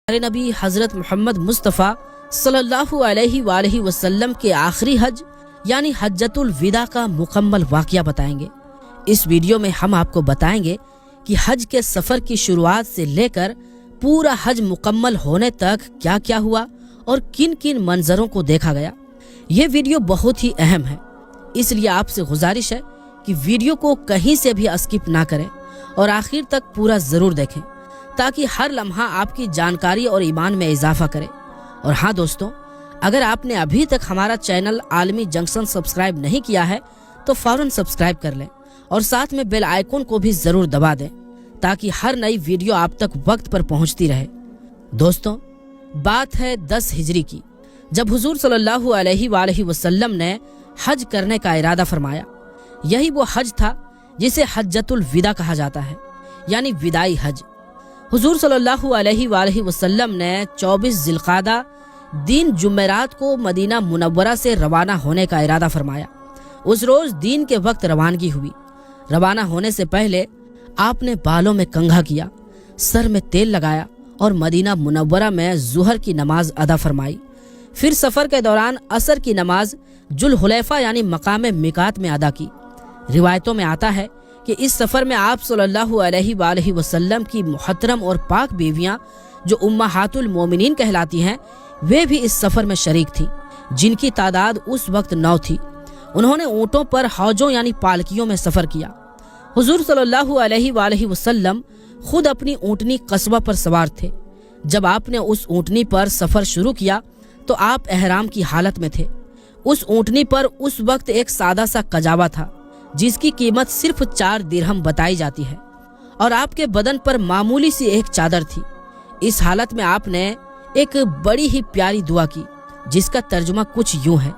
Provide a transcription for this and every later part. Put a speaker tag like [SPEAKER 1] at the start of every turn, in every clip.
[SPEAKER 1] ہمارے نبی حضرت محمد مصطفیٰ صلی اللہ علیہ وآلہ وسلم کے آخری حج یعنی حجۃ الوداع کا مکمل واقعہ بتائیں گے۔ اس ویڈیو میں ہم آپ کو بتائیں گے کہ حج کے سفر کی شروعات سے لے کر پورا حج مکمل ہونے تک کیا کیا ہوا اور کن کن منظروں کو دیکھا گیا۔ یہ ویڈیو بہت ہی اہم ہے، اس لیے آپ سے گزارش ہے کہ ویڈیو کو کہیں سے بھی اسکپ نہ کریں اور آخر تک پورا ضرور دیکھیں تاکہ ہر لمحہ آپ کی جانکاری اور ایمان میں اضافہ کرے۔ اور ہاں دوستوں، اگر آپ نے ابھی تک ہمارا چینل عالمی جنکشن سبسکرائب نہیں کیا ہے تو فوراً سبسکرائب کر لیں اور ساتھ میں بیل آئیکن کو بھی ضرور دبا دیں تاکہ ہر نئی ویڈیو آپ تک وقت پر پہنچتی رہے۔ دوستوں، بات ہے 10 ہجری کی، جب حضور صلی اللہ علیہ وآلہ وسلم نے حج کرنے کا ارادہ فرمایا۔ یہی وہ حج تھا جسے حجۃ الوداع کہا جاتا ہے، یعنی وداعی حج۔ حضور صلی اللہ علیہ وآلہ وسلم نے 24 ذی القعدہ دن جمعرات کو مدینہ منورہ سے روانہ ہونے کا ارادہ فرمایا۔ اس روز دین کے وقت روانگی ہوئی۔ روانہ ہونے سے پہلے آپ نے بالوں میں کنگھا کیا، سر میں تیل لگایا اور مدینہ منورہ میں ظہر کی نماز ادا فرمائی۔ پھر سفر کے دوران عصر کی نماز ذوالحلیفہ یعنی مقام میقات میں ادا کی۔ روایتوں میں آتا ہے کہ اس سفر میں آپ صلی اللہ علیہ وآلہ وسلم کی محترم اور پاک بیویاں جو امہات المومنین کہلاتی ہیں، وہ بھی اس سفر میں شریک تھیں، جن کی تعداد اس وقت 9 تھی۔ انہوں نے اونٹوں پر حوجوں یعنی پالکیوں میں سفر کیا۔ حضور صلی اللہ علیہ وآلہ وسلم خود اپنی اونٹنی قصبہ پر سوار تھے۔ جب آپ نے اس اونٹنی پر سفر شروع کیا تو آپ احرام کی حالت میں تھے۔ اس اونٹنی پر اس وقت ایک سادہ سا کجاوا تھا جس کی قیمت صرف 4 درہم بتائی جاتی ہے، اور آپ کے بدن پر معمولی سی ایک چادر تھی۔ اس حالت میں آپ نے ایک بڑی ہی پیاری دعا کی جس کا ترجمہ کچھ یوں ہے: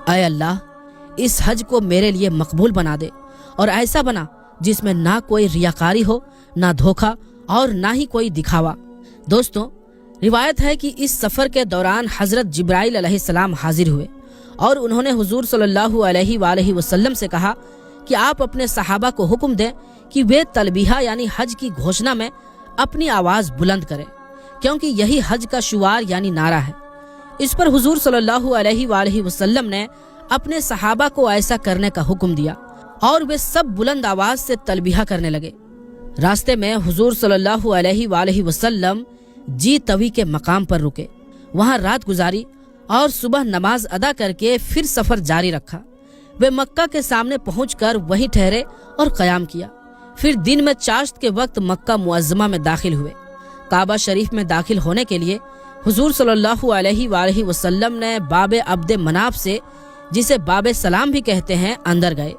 [SPEAKER 1] اے اللہ، اس حج کو میرے لیے مقبول بنا دے اور ایسا بنا جس میں نہ کوئی ریاکاری ہو، نہ دھوکہ اور نہ ہی کوئی دکھاوا۔ دوستوں، روایت ہے کہ اس سفر کے دوران حضرت جبرائیل علیہ السلام حاضر ہوئے اور انہوں نے حضور صلی اللہ علیہ وآلہ وسلم سے کہا کہ آپ اپنے صحابہ کو حکم دیں کہ وہ تلبیہ یعنی حج کی گھوشنا میں اپنی آواز بلند کریں، کیونکہ یہی حج کا شعار یعنی نعرہ ہے۔ اس پر حضور صلی اللہ علیہ وآلہ وسلم نے اپنے صحابہ کو ایسا کرنے کا حکم دیا اور وہ سب بلند آواز سے تلبیہ کرنے لگے۔ راستے میں حضور صلی اللہ علیہ وآلہ وسلم جی طوی کے مقام پر رکے، وہاں رات گزاری اور صبح نماز ادا کر کے پھر سفر جاری رکھا۔ وہ مکہ کے سامنے پہنچ کر وہیں ٹھہرے اور قیام کیا۔ پھر دن میں چاشت کے وقت مکہ معظمہ میں داخل ہوئے۔ کعبہ شریف میں داخل ہونے کے لیے حضور صلی اللہ علیہ وآلہ وسلم نے باب عبد مناف سے، جسے باب سلام بھی کہتے ہیں، اندر گئے۔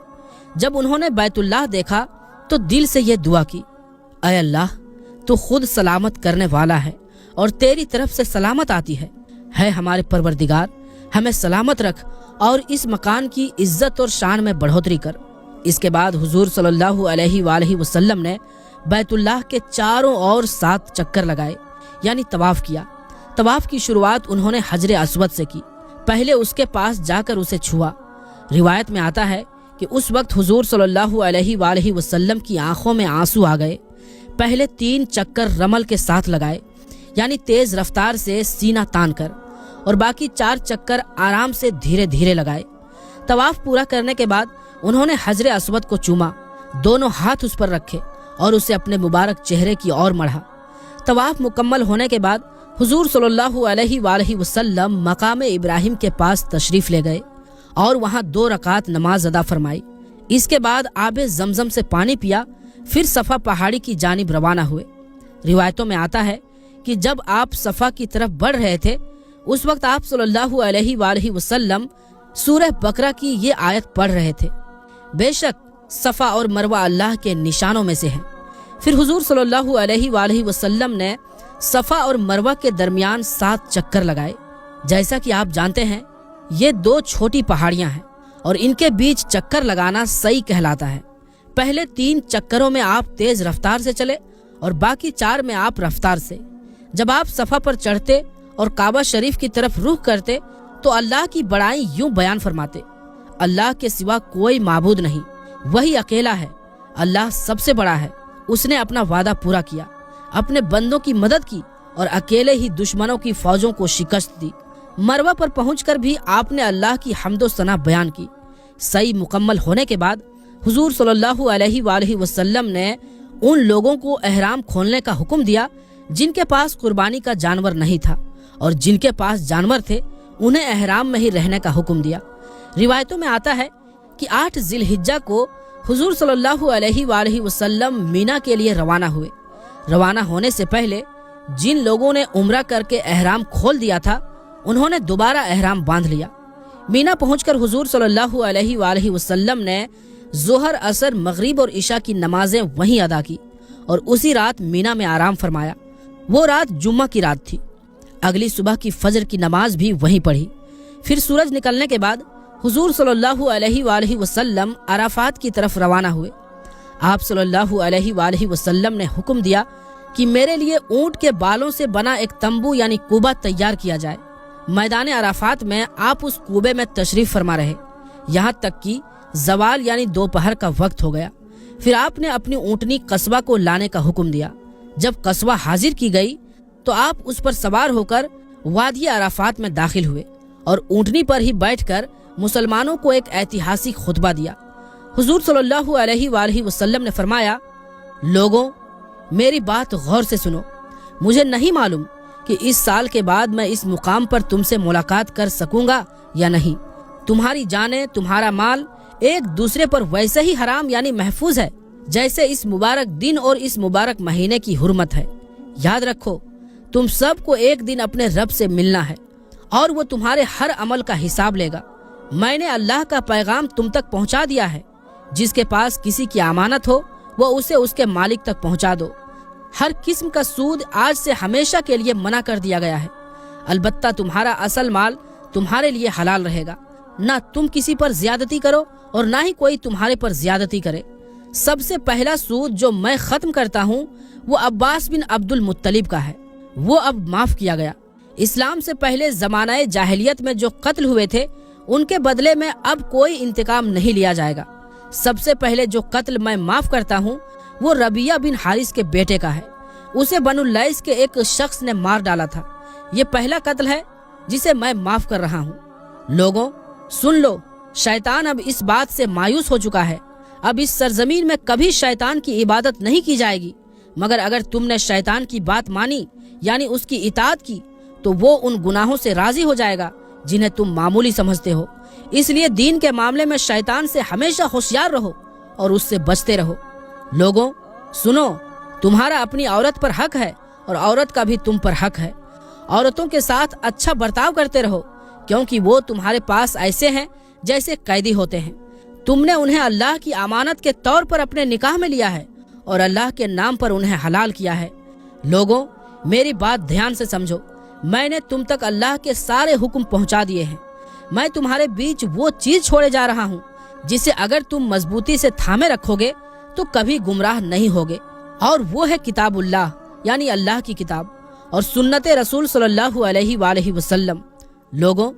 [SPEAKER 1] جب انہوں نے بیت اللہ دیکھا تو دل سے یہ دعا کی: اے اللہ، تو خود سلامت کرنے والا ہے اور تیری طرف سے سلامت آتی ہے ہمارے پروردگار، ہمیں سلامت رکھ اور اس مکان کی عزت اور شان میں بڑھوتری کر۔ اس کے بعد حضور صلی اللہ علیہ وآلہ وسلم نے بیت اللہ کے چاروں اور 7 چکر لگائے یعنی طواف کیا۔ طواف کی شروعات انہوں نے حجر اسود سے کی، پہلے اس کے پاس جا کر اسے چھوا۔ روایت میں آتا ہے کہ اس وقت حضور صلی اللہ علیہ وآلہ وسلم کی آنکھوں میں آنسو آ گئے۔ پہلے 3 چکر رمل کے ساتھ لگائے یعنی تیز رفتار سے سینہ تان کر، اور باقی 4 چکر آرام سے دھیرے دھیرے لگائے۔ طواف پورا کرنے کے بعد انہوں نے حجر اسود کو چوما، دونوں ہاتھ اس پر رکھے اور اسے اپنے مبارک چہرے کی اور مڑھا۔ طواف مکمل ہونے کے بعد حضور صلی اللہ علیہ وآلہ وسلم مقام ابراہیم کے پاس تشریف لے گئے اور وہاں 2 رکعت نماز ادا فرمائی۔ اس کے بعد آب زمزم سے پانی پیا، پھر صفا پہاڑی کی جانب روانہ ہوئے۔ روایتوں میں آتا ہے کہ جب آپ صفا کی طرف بڑھ رہے تھے اس وقت آپ صلی اللہ علیہ وآلہ وسلم سورہ بقرہ کی یہ آیت پڑھ رہے تھے: بے شک صفا اور مروہ اللہ کے نشانوں میں سے ہیں۔ پھر حضور صلی اللہ علیہ وآلہ وسلم نے صفا اور مروہ کے درمیان 7 چکر لگائے۔ جیسا کہ آپ جانتے ہیں یہ 2 چھوٹی پہاڑیاں ہیں اور ان کے بیچ چکر لگانا صحیح کہلاتا ہے۔ پہلے 3 چکروں میں آپ تیز رفتار سے چلے اور باقی 4 میں آپ رفتار سے۔ جب آپ صفا پر چڑھتے اور کعبہ شریف کی طرف رخ کرتے تو اللہ کی بڑائی یوں بیان فرماتے: اللہ کے سوا کوئی معبود نہیں، وہی اکیلا ہے، اللہ سب سے بڑا ہے، اس نے اپنا وعدہ پورا کیا، اپنے بندوں کی مدد کی اور اکیلے ہی دشمنوں کی فوجوں کو شکست دی۔ مروہ پر پہنچ کر بھی آپ نے اللہ کی حمد و ثنا بیان کی۔ سعی مکمل ہونے کے بعد حضور صلی اللہ علیہ وآلہ وسلم نے ان لوگوں کو احرام کھولنے کا حکم دیا جن کے پاس قربانی کا جانور نہیں تھا، اور جن کے پاس جانور تھے انہیں احرام میں ہی رہنے کا حکم دیا۔ روایتوں میں آتا ہے کہ 8 ذی الحجہ کو حضور صلی اللہ علیہ وآلہ وسلم مینا کے لیے روانہ ہوئے۔ روانہ ہونے سے پہلے جن لوگوں نے عمرہ کر کے احرام کھول دیا تھا انہوں نے دوبارہ احرام باندھ لیا۔ مینا پہنچ کر حضور صلی اللہ علیہ وآلہ وسلم نے ظہر، عصر، مغرب اور عشاء کی نمازیں وہیں ادا کی اور اسی رات مینا میں آرام فرمایا۔ وہ رات جمعہ کی رات تھی۔ اگلی صبح کی فجر کی نماز بھی وہیں پڑھی۔ پھر سورج نکلنے کے بعد حضور صلی اللہ علیہ وآلہ وسلم عرفات کی طرف روانہ ہوئے۔ آپ صلی اللہ علیہ وآلہ وسلم نے حکم دیا کہ میرے لیے اونٹ کے بالوں سے بنا ایک تمبو یعنی کوبہ تیار کیا جائے۔ میدان عرفات میں آپ اس کوبے میں تشریف فرما رہے یہاں تک کہ زوال یعنی دوپہر کا وقت ہو گیا۔ پھر آپ نے اپنی اونٹنی قصبہ کو لانے کا حکم دیا۔ جب قصبہ حاضر کی گئی تو آپ اس پر سوار ہو کر وادی عرفات میں داخل ہوئے اور اونٹنی پر ہی بیٹھ کر مسلمانوں کو ایک ایتہاسک خطبہ دیا۔ حضور صلی اللہ علیہ وآلہ وسلم نے فرمایا، لوگوں میری بات غور سے سنو۔ مجھے نہیں معلوم کہ اس سال کے بعد میں اس مقام پر تم سے ملاقات کر سکوں گا یا نہیں۔ تمہاری جانیں، تمہارا مال ایک دوسرے پر ویسے ہی حرام یعنی محفوظ ہے جیسے اس مبارک دن اور اس مبارک مہینے کی حرمت ہے۔ یاد رکھو، تم سب کو ایک دن اپنے رب سے ملنا ہے اور وہ تمہارے ہر عمل کا حساب لے گا۔ میں نے اللہ کا پیغام تم تک پہنچا دیا ہے۔ جس کے پاس کسی کی امانت ہو وہ اسے اس کے مالک تک پہنچا دو۔ ہر قسم کا سود آج سے ہمیشہ کے لیے منع کر دیا گیا ہے۔ البتہ تمہارا اصل مال تمہارے لیے حلال رہے گا۔ نہ تم کسی پر زیادتی کرو اور نہ ہی کوئی تمہارے پر زیادتی کرے۔ سب سے پہلا سود جو میں ختم کرتا ہوں وہ عباس بن عبد المطلب کا ہے۔ وہ اب معاف کیا گیا۔ اسلام سے پہلے زمانہ جاہلیت میں جو قتل ہوئے تھے ان کے بدلے میں اب کوئی انتقام نہیں لیا جائے گا۔ سب سے پہلے جو قتل میں معاف کرتا ہوں وہ ربیہ بن حارث کے بیٹے کا ہے۔ اسے بنو لیث کے ایک شخص نے مار ڈالا تھا۔ یہ پہلا قتل ہے جسے میں معاف کر رہا ہوں۔ لوگوں سن لو، شیطان اب اس بات سے مایوس ہو چکا ہے۔ اب اس سرزمین میں کبھی شیطان کی عبادت نہیں کی جائے گی، مگر اگر تم نے شیطان کی بات مانی یعنی اس کی اطاعت کی تو وہ ان گناہوں سے راضی ہو جائے گا جنہیں تم معمولی سمجھتے ہو۔ اس لیے دین کے معاملے میں شیطان سے ہمیشہ ہوشیار رہو اور اس سے بچتے رہو۔ لوگوں سنو، تمہارا اپنی عورت پر حق ہے اور عورت کا بھی تم پر حق ہے۔ عورتوں کے ساتھ اچھا برتاؤ کرتے رہو کیونکہ وہ تمہارے پاس ایسے ہیں جیسے قیدی ہوتے ہیں۔ تم نے انہیں اللہ کی امانت کے طور پر اپنے نکاح میں لیا ہے اور اللہ کے نام پر انہیں حلال کیا ہے۔ لوگوں میری بات دھیان سے سمجھو، میں نے تم تک اللہ کے سارے حکم پہنچا دیے ہیں۔ میں تمہارے بیچ وہ چیز چھوڑے جا رہا ہوں جسے اگر تم مضبوطی سے تھامے رکھو گے تو کبھی گمراہ نہیں ہوگے، اور وہ ہے کتاب اللہ یعنی اللہ کی کتاب اور سنت رسول صلی اللہ علیہ وآلہ وسلم۔ لوگوں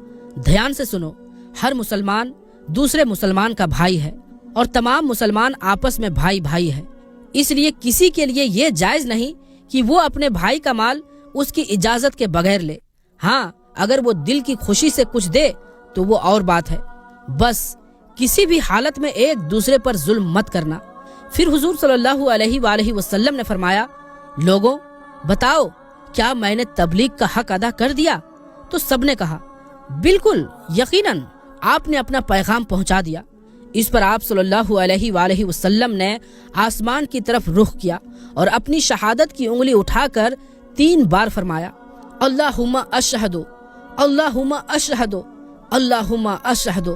[SPEAKER 1] دھیان سے سنو، ہر مسلمان دوسرے مسلمان کا بھائی ہے اور تمام مسلمان آپس میں بھائی بھائی ہے۔ اس لیے کسی کے لیے یہ جائز نہیں کہ وہ اپنے بھائی کا مال اس کی اجازت کے بغیر لے۔ ہاں اگر وہ دل کی خوشی سے کچھ دے تو وہ اور بات ہے، بس کسی بھی حالت میں ایک دوسرے پر ظلم مت کرنا۔ پھر حضور صلی اللہ علیہ وآلہ وسلم نے فرمایا، لوگوں بتاؤ کیا میں نے تبلیغ کا حق ادا کر دیا؟ تو سب نے کہا بالکل، یقیناً آپ نے اپنا پیغام پہنچا دیا۔ اس پر آپ صلی اللہ علیہ وآلہ وسلم نے آسمان کی طرف رخ کیا اور اپنی شہادت کی انگلی اٹھا کر 3 بار فرمایا، اللہم اشہد، اللہم اشہد، اللہم اشہد۔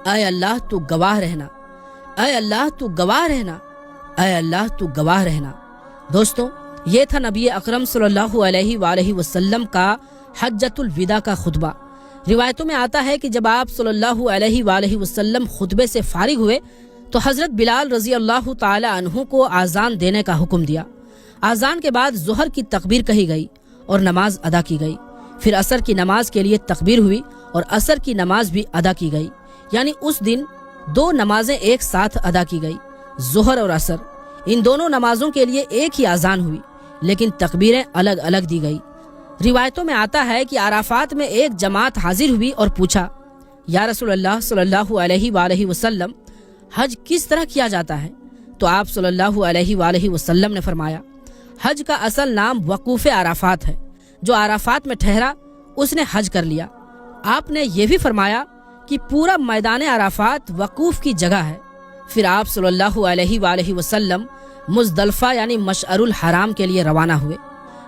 [SPEAKER 1] اے اللہ تو گواہ رہنا، اے اللہ تو گواہ رہنا، اے اللہ تو گواہ رہنا۔ دوستو یہ تھا نبی اکرم صلی اللہ علیہ وآلہ وسلم کا حجۃ الوداع کا خطبہ۔ روایتوں میں آتا ہے کہ جب آپ صلی اللہ علیہ وآلہ وسلم خطبے سے فارغ ہوئے تو حضرت بلال رضی اللہ تعالی عنہ کو آذان دینے کا حکم دیا۔ آذان کے بعد ظہر کی تکبیر کہی گئی اور نماز ادا کی گئی۔ پھر عصر کی نماز کے لیے تکبیر ہوئی اور عصر کی نماز بھی ادا کی گئی، یعنی اس دن 2 نمازیں ایک ساتھ ادا کی گئی، ظہر اور عصر۔ ان دونوں نمازوں کے لیے ایک ہی آذان ہوئی لیکن تکبیریں الگ الگ دی گئی روایتوں میں آتا ہے کہ عرفات میں ایک جماعت حاضر ہوئی اور پوچھا، یا رسول اللہ صلی اللہ علیہ وآلہ وسلم، حج کس طرح کیا جاتا ہے؟ تو آپ صلی اللہ علیہ وآلہ وسلم نے فرمایا، حج کا اصل نام وقوف عرفات ہے، جو عرفات میں ٹھہرا اس نے حج کر لیا۔ آپ نے یہ بھی فرمایا کہ پورا میدان عرفات وقوف کی جگہ ہے۔ پھر آپ صلی اللہ علیہ وآلہ وسلم مزدلفہ یعنی مشعر الحرام کے لیے روانہ ہوئے۔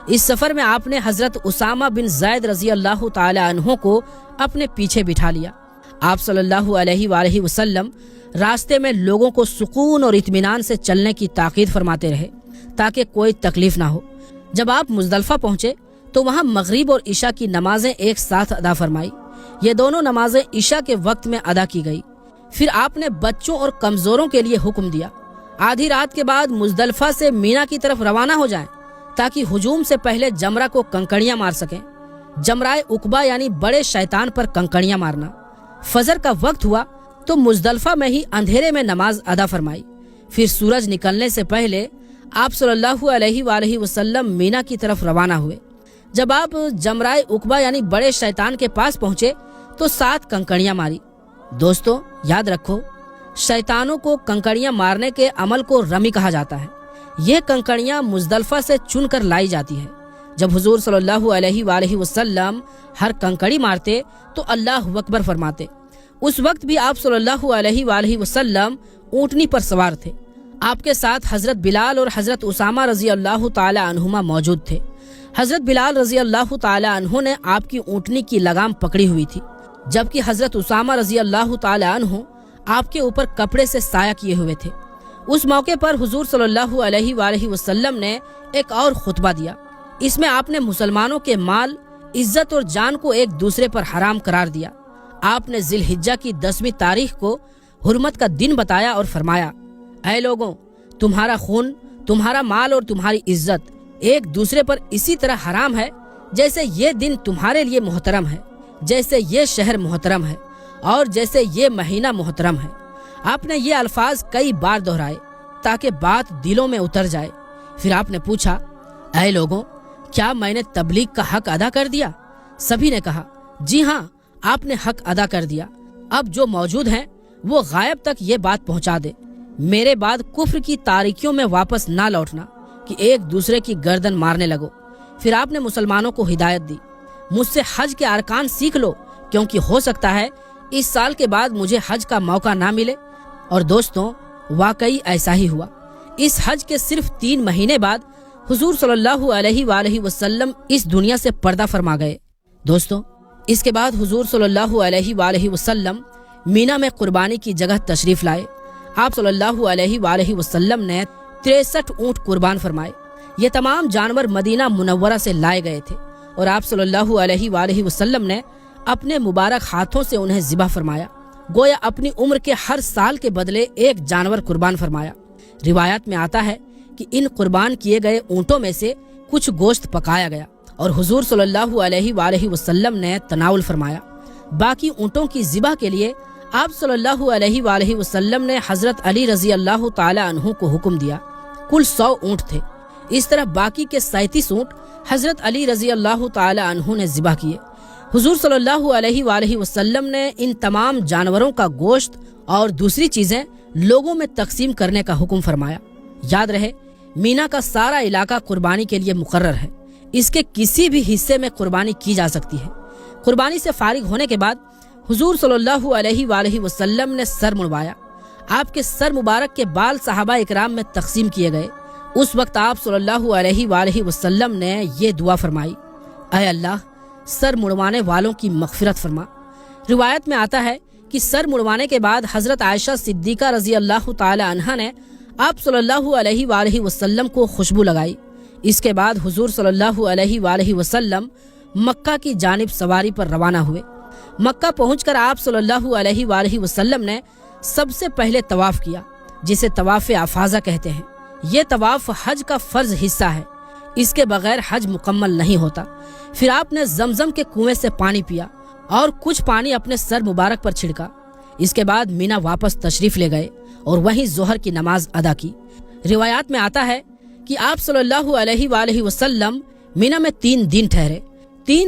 [SPEAKER 1] اس سفر میں آپ نے حضرت اسامہ بن زید رضی اللہ تعالی عنہ کو اپنے پیچھے بٹھا لیا۔ آپ صلی اللہ علیہ وآلہ وسلم راستے میں لوگوں کو سکون اور اطمینان سے چلنے کی تاکید فرماتے رہے تاکہ کوئی تکلیف نہ ہو۔ جب آپ مزدلفہ پہنچے تو وہاں مغرب اور عشاء کی نمازیں ایک ساتھ ادا فرمائی۔ یہ دونوں نمازیں عشاء کے وقت میں ادا کی گئی۔ پھر آپ نے بچوں اور کمزوروں کے لیے حکم دیا، آدھی رات کے بعد مزدلفہ سے مینا کی طرف روانہ ہو جائیں تاکہ ہجوم سے پہلے جمرہ کو کنکڑیاں مار سکیں۔ جمرائے عقبہ یعنی بڑے شیطان پر کنکڑیاں مارنا۔ فجر کا وقت ہوا تو مزدلفہ میں ہی اندھیرے میں نماز ادا فرمائی۔ پھر سورج نکلنے سے پہلے آپ صلی اللہ علیہ وآلہ وسلم مینا کی طرف روانہ ہوئے۔ جب آپ جمرائے عقبہ یعنی بڑے شیطان کے پاس پہنچے تو 7 کنکڑیاں ماری۔ دوستو یاد رکھو، شیطانوں کو کنکڑیاں مارنے کے عمل کو رمی کہا جاتا ہے۔ یہ کنکڑیاں مزدلفہ سے چن کر لائی جاتی ہے۔ جب حضور صلی اللہ علیہ وآلہ وسلم ہر کنکڑی مارتے تو اللہ اکبر فرماتے۔ اس وقت بھی آپ صلی اللہ علیہ وآلہ وسلم اونٹنی پر سوار تھے۔ آپ کے ساتھ حضرت بلال اور حضرت اسامہ رضی اللہ تعالی عنہما موجود تھے۔ حضرت بلال رضی اللہ تعالی عنہ نے آپ کی اونٹنی کی لگام پکڑی ہوئی تھی، جبکہ حضرت اسامہ رضی اللہ تعالی عنہ آپ کے اوپر کپڑے سے سایہ کیے ہوئے تھے۔ اس موقع پر حضور صلی اللہ علیہ وآلہ وسلم نے ایک اور خطبہ دیا۔ اس میں آپ نے مسلمانوں کے مال، عزت اور جان کو ایک دوسرے پر حرام قرار دیا۔ آپ نے ذی الحجہ کی 10ویں تاریخ کو حرمت کا دن بتایا اور فرمایا، اے لوگوں، تمہارا خون، تمہارا مال اور تمہاری عزت ایک دوسرے پر اسی طرح حرام ہے جیسے یہ دن تمہارے لیے محترم ہے، جیسے یہ شہر محترم ہے اور جیسے یہ مہینہ محترم ہے۔ آپ نے یہ الفاظ کئی بار دہرائے تاکہ بات دلوں میں اتر جائے۔ پھر آپ نے پوچھا، اے لوگوں، کیا میں نے تبلیغ کا حق ادا کر دیا؟ سبھی نے کہا، جی ہاں، آپ نے حق ادا کر دیا۔ اب جو موجود ہیں وہ غائب تک یہ بات پہنچا دے، میرے بعد کفر کی تاریکیوں میں واپس نہ لوٹنا کہ ایک دوسرے کی گردن مارنے لگو۔ پھر آپ نے مسلمانوں کو ہدایت دی، مجھ سے حج کے ارکان سیکھ لو، کیونکہ ہو سکتا ہے اس سال کے بعد مجھے حج کا موقع نہ ملے۔ اور دوستوں، واقعی ایسا ہی ہوا۔ اس حج کے صرف 3 مہینے بعد حضور صلی اللہ علیہ وآلہ وسلم اس دنیا سے پردہ فرما گئے۔ دوستوں، اس کے بعد حضور صلی اللہ علیہ وآلہ وسلم مینا میں قربانی کی جگہ تشریف لائے۔ آپ صلی اللہ علیہ وآلہ وسلم نے 63 اونٹ قربان فرمائے۔ یہ تمام جانور مدینہ منورہ سے لائے گئے تھے اور آپ صلی اللہ علیہ وآلہ وسلم نے اپنے مبارک ہاتھوں سے انہیں ذبح فرمایا، گویا اپنی عمر کے ہر سال کے بدلے ایک جانور قربان فرمایا۔ روایات میں آتا ہے کہ ان قربان کیے گئے اونٹوں میں سے کچھ گوشت پکایا گیا اور حضور صلی اللہ علیہ وآلہ وسلم نے تناول فرمایا۔ باقی اونٹوں کی ذبح کے لیے آپ صلی اللہ علیہ وآلہ وسلم نے حضرت علی رضی اللہ تعالی عنہ کو حکم دیا۔ کل 100 اونٹ تھے۔ اس طرح باقی کے 37 اونٹ حضرت علی رضی اللہ تعالی عنہ نے ذبح کیے۔ حضور صلی اللہ علیہ وآلہ وسلم نے ان تمام جانوروں کا گوشت اور دوسری چیزیں لوگوں میں تقسیم کرنے کا حکم فرمایا۔ یاد رہے، مینا کا سارا علاقہ قربانی کے لیے مقرر ہے۔ اس کے کسی بھی حصے میں قربانی کی جا سکتی ہے۔ قربانی سے فارغ ہونے کے بعد حضور صلی اللہ علیہ وآلہ وسلم نے سر منڈوایا۔ آپ کے سر مبارک کے بال صحابہ اکرام میں تقسیم کیے گئے۔ اس وقت آپ صلی اللہ علیہ وآلہ وسلم نے یہ دعا فرمائی، اے اللہ، سر مڑوانے والوں کی مغفرت فرما۔ روایت میں آتا ہے کہ سر مڑوانے کے بعد حضرت عائشہ صدیقہ رضی اللہ تعالی عنہا نے آپ صلی اللہ علیہ وآلہ وسلم کو خوشبو لگائی۔ اس کے بعد حضور صلی اللہ علیہ وآلہ وسلم مکہ کی جانب سواری پر روانہ ہوئے۔ مکہ پہنچ کر آپ صلی اللہ علیہ وآلہ وسلم نے سب سے پہلے طواف کیا، جسے طواف افاضہ کہتے ہیں۔ یہ طواف حج کا فرض حصہ ہے، اس کے بغیر حج مکمل نہیں ہوتا۔ پھر آپ نے زمزم کے کنویں سے پانی پیا اور کچھ پانی اپنے سر مبارک پر چھڑکا۔ اس کے بعد مینا واپس تشریف لے گئے اور وہیں ظہر کی نماز ادا کی۔ روایات میں آتا ہے کہ آپ صلی اللہ علیہ وآلہ وسلم مینا میں 3 دن ٹھہرے۔ 3